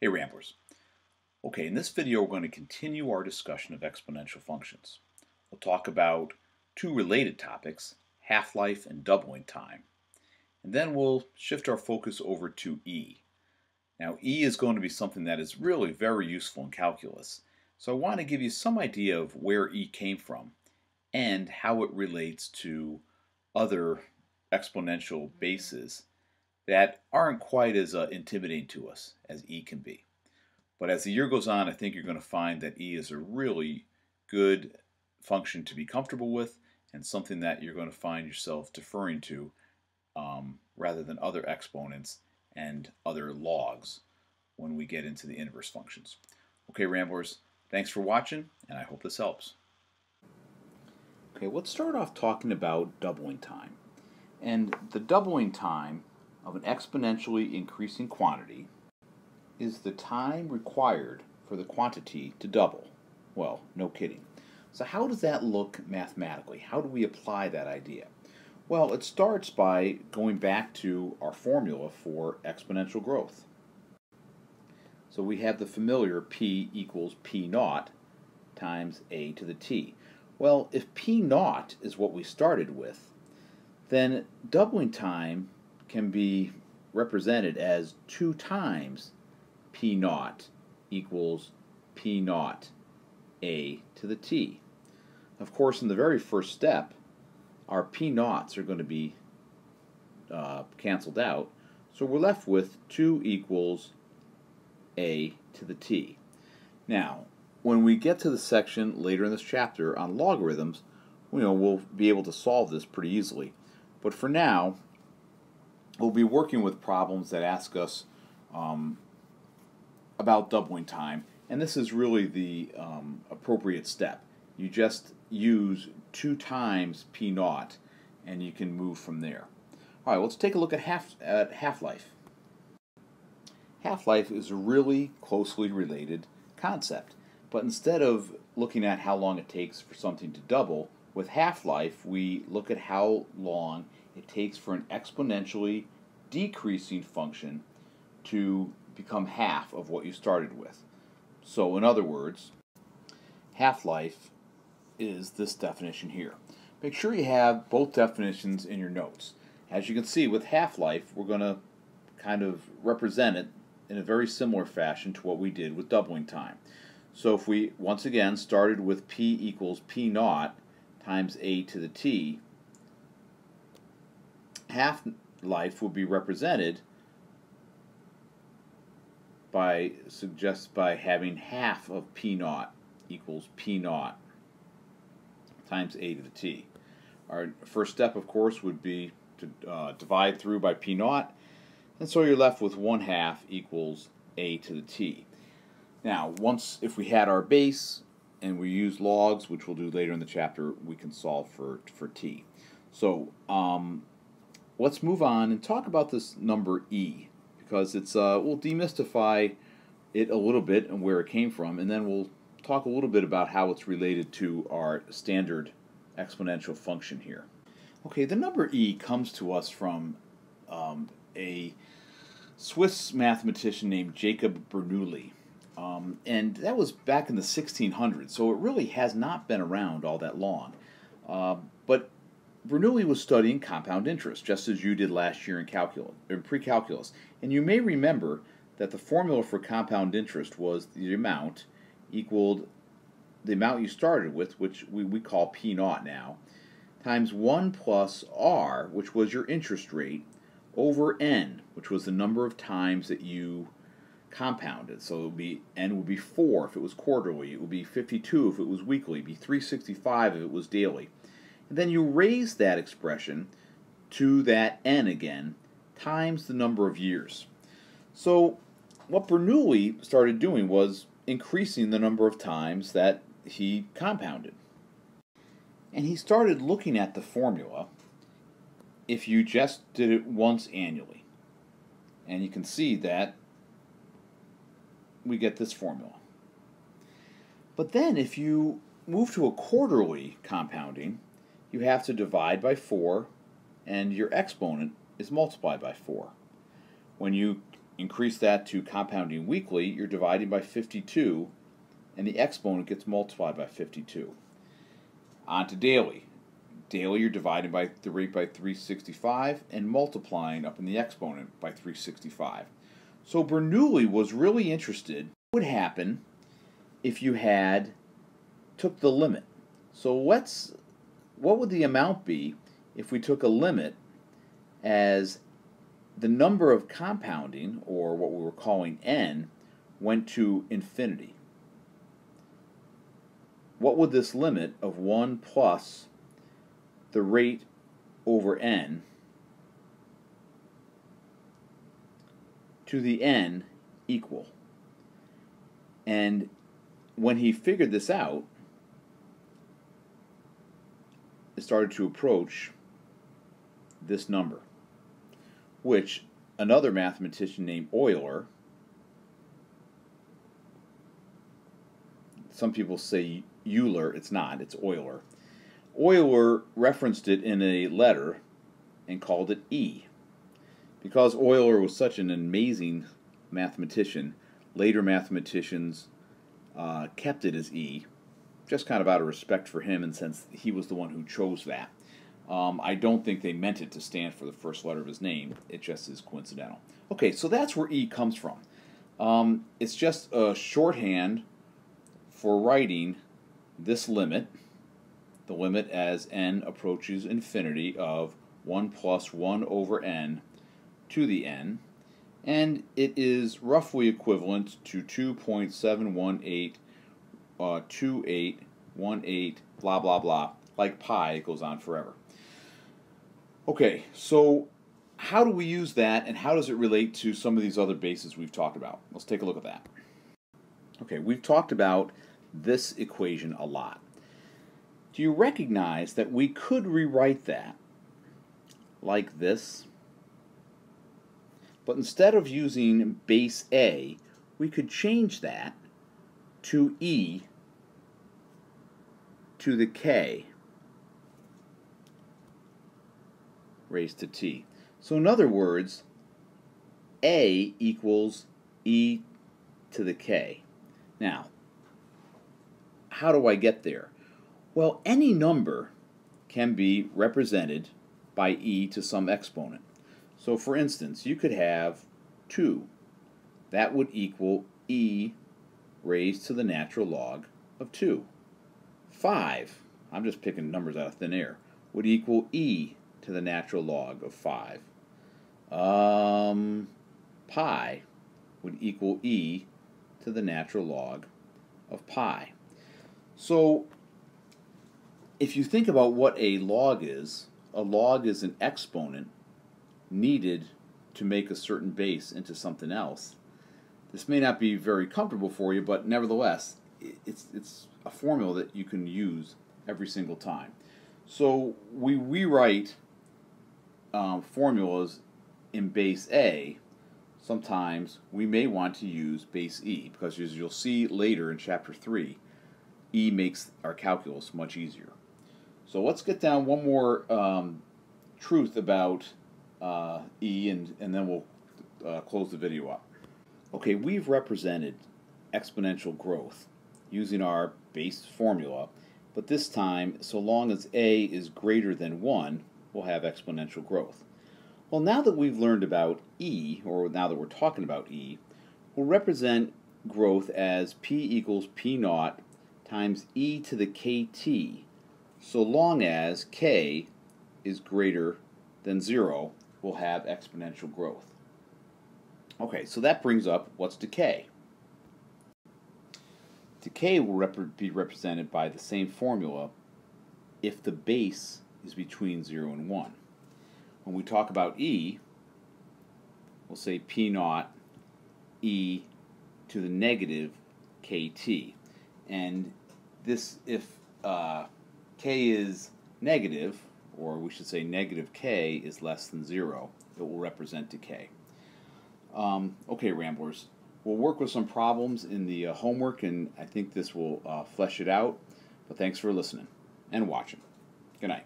Hey Ramblers. Okay, in this video we're going to continue our discussion of exponential functions. We'll talk about two related topics, half-life and doubling time. And then we'll shift our focus over to E. Now E is going to be something that is really very useful in calculus. So I want to give you some idea of where E came from and how it relates to other exponential bases that aren't quite as intimidating to us as E can be. But as the year goes on, I think you're going to find that E is a really good function to be comfortable with and something that you're going to find yourself deferring to rather than other exponents and other logs when we get into the inverse functions. Okay, Ramblers, thanks for watching, and I hope this helps. Okay, let's start off talking about doubling time. And the doubling time of an exponentially increasing quantity is the time required for the quantity to double. Well, no kidding. So how does that look mathematically? How do we apply that idea? Well, it starts by going back to our formula for exponential growth. So we have the familiar P equals P naught times a to the t. Well, if P naught is what we started with, then doubling time can be represented as 2 times P naught equals P naught a to the t. Of course, in the very first step, our P naughts are going to be canceled out, so we're left with 2 equals a to the t. Now, when we get to the section later in this chapter on logarithms, we'll be able to solve this pretty easily. But for now, we'll be working with problems that ask us about doubling time, and this is really the appropriate step. You just use 2 times P naught, and you can move from there. All right, let's take a look at half-life. Half-life is a really closely related concept, but instead of looking at how long it takes for something to double, with half-life we look at how long it takes for an exponentially decreasing function to become half of what you started with. So in other words, half-life is this definition here. Make sure you have both definitions in your notes. As you can see, with half-life, we're going to kind of represent it in a very similar fashion to what we did with doubling time. So if we, once again, started with P equals P naught times a to the t, half-life would be represented by having half of P naught equals P naught times a to the t. Our first step, of course, would be to divide through by P naught, and so you're left with 1/2 equals a to the t. Now, if we had our base and we use logs, which we'll do later in the chapter, we can solve for t. So let's move on and talk about this number e, because we'll demystify it a little bit and where it came from, and then we'll talk a little bit about how it's related to our standard exponential function here. Okay, the number e comes to us from a Swiss mathematician named Jacob Bernoulli. And that was back in the 1600s, so it really has not been around all that long. But Bernoulli was studying compound interest, just as you did last year in pre-calculus. And you may remember that the formula for compound interest was the amount equaled the amount you started with, which we call P naught now, times 1 plus R, which was your interest rate, over N, which was the number of times that you compounded. So N would be 4 if it was quarterly, it would be 52 if it was weekly, it would be 365 if it was daily. And then you raise that expression to that N again, times the number of years. So what Bernoulli started doing was increasing the number of times that he compounded. And he started looking at the formula if you just did it once annually. And you can see that we get this formula. But then if you move to a quarterly compounding, you have to divide by 4, and your exponent is multiplied by 4. When you increase that to compounding weekly, you're dividing by 52, and the exponent gets multiplied by 52. On to daily. Daily, you're dividing by the rate by 365 and multiplying up in the exponent by 365. So Bernoulli was really interested in what would happen if you took the limit. So what would the amount be if we took a limit as the number of compounding, or what we were calling n, went to infinity? What would this limit of 1 plus the rate over n to the n equal? And when he figured this out, it started to approach this number, which another mathematician named Euler, some people say Euler, it's not, it's Euler. Euler referenced it in a letter and called it E. Because Euler was such an amazing mathematician, later mathematicians kept it as E, just kind of out of respect for him, and since he was the one who chose that. I don't think they meant it to stand for the first letter of his name. It just is coincidental. Okay, so that's where E comes from. It's just a shorthand for writing this limit, the limit as n approaches infinity of 1 plus 1 over n to the n, and it is roughly equivalent to 2.718 2818 blah blah blah. Like pi, it goes on forever. Okay, so how do we use that, and how does it relate to some of these other bases we've talked about? Let's take a look at that. Okay, we've talked about this equation a lot. Do you recognize that we could rewrite that like this? But instead of using base A, we could change that to e to the k raised to t. So in other words, A equals e to the k. Now, how do I get there? Well, any number can be represented by e to some exponent. So for instance, you could have 2. That would equal e raised to the natural log of 2. 5, I'm just picking numbers out of thin air, would equal e to the natural log of 5. Pi would equal e to the natural log of pi. So if you think about what a log is an exponent needed to make a certain base into something else. This may not be very comfortable for you, but nevertheless, it's a formula that you can use every single time. So we rewrite formulas in base A. Sometimes we may want to use base E, because as you'll see later in chapter 3, E makes our calculus much easier. So let's get down one more truth about E, and then we'll close the video up. Okay, we've represented exponential growth using our base formula, but this time, so long as A is greater than 1, we'll have exponential growth. Well, now that we've learned about E, or now that we're talking about E, we'll represent growth as P equals P naught times e to the kt, so long as k is greater than 0, we'll have exponential growth. Okay, so that brings up, what's decay? Decay will be represented by the same formula if the base is between 0 and 1. When we talk about E, we'll say P naught e to the negative kt. And this, if k is negative, or we should say negative k is less than 0, it will represent decay. Okay, Ramblers, we'll work with some problems in the homework, and I think this will flesh it out. But thanks for listening and watching. Good night.